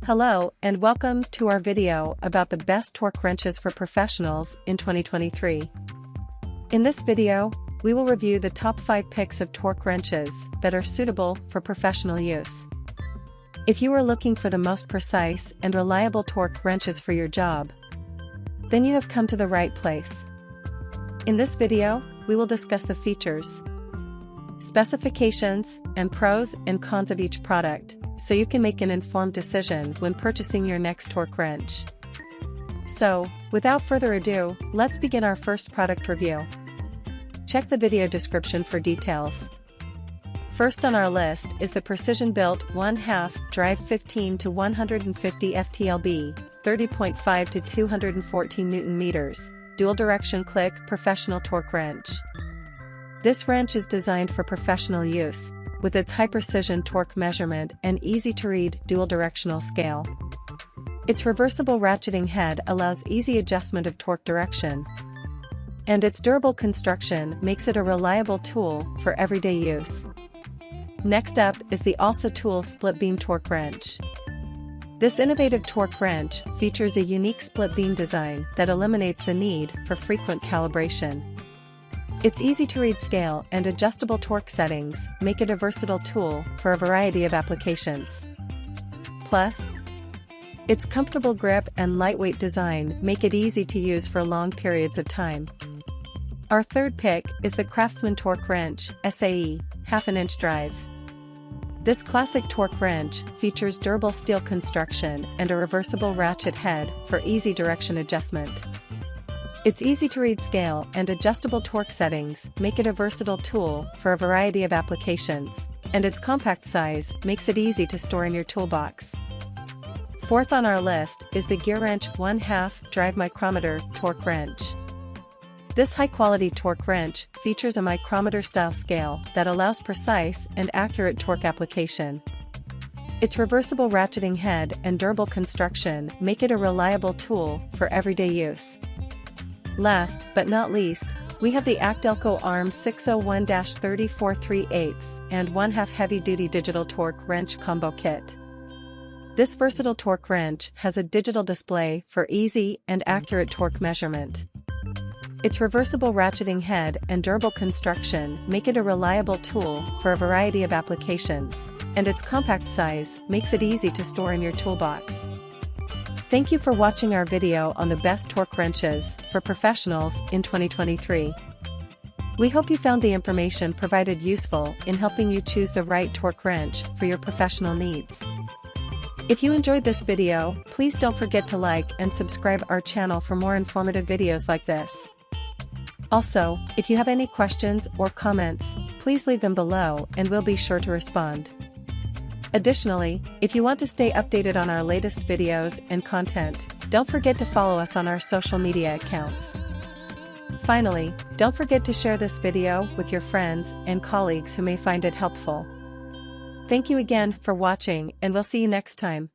Hello and welcome to our video about the best torque wrenches for professionals in 2023. In this video, we will review the top 5 picks of torque wrenches that are suitable for professional use. If you are looking for the most precise and reliable torque wrenches for your job, then you have come to the right place. In this video, we will discuss the features, specifications, and pros and cons of each product, so you can make an informed decision when purchasing your next torque wrench. So, without further ado, let's begin our first product review. Check the video description for details. First on our list is the Precisebuilt 1/2 Drive 15 to 150 FTLB, 30.5 to 214 Nm, dual direction click professional torque wrench. This wrench is designed for professional use, with its high-precision torque measurement and easy-to-read dual-directional scale. Its reversible ratcheting head allows easy adjustment of torque direction, and its durable construction makes it a reliable tool for everyday use. Next up is the Olsa Tools Split Beam Torque Wrench. This innovative torque wrench features a unique split beam design that eliminates the need for frequent calibration. Its easy-to-read scale and adjustable torque settings make it a versatile tool for a variety of applications. Plus, its comfortable grip and lightweight design make it easy to use for long periods of time. Our third pick is the CRAFTSMAN Torque Wrench SAE 1/2 inch drive. This classic torque wrench features durable steel construction and a reversible ratchet head for easy direction adjustment. Its easy-to-read scale and adjustable torque settings make it a versatile tool for a variety of applications, and its compact size makes it easy to store in your toolbox. Fourth on our list is the Gearwrench 1/2 Drive Micrometer Torque Wrench. This high-quality torque wrench features a micrometer-style scale that allows precise and accurate torque application. Its reversible ratcheting head and durable construction make it a reliable tool for everyday use. Last but not least, we have the ACDelco ARM601-34 3/8 and 1/2 heavy-duty digital torque wrench combo kit. This versatile torque wrench has a digital display for easy and accurate torque measurement. Its reversible ratcheting head and durable construction make it a reliable tool for a variety of applications, and its compact size makes it easy to store in your toolbox. Thank you for watching our video on the best torque wrenches for professionals in 2023. We hope you found the information provided useful in helping you choose the right torque wrench for your professional needs. If you enjoyed this video, please don't forget to like and subscribe our channel for more informative videos like this. Also, if you have any questions or comments, please leave them below and we'll be sure to respond. Additionally, if you want to stay updated on our latest videos and content, don't forget to follow us on our social media accounts. Finally, don't forget to share this video with your friends and colleagues who may find it helpful. Thank you again for watching, and we'll see you next time.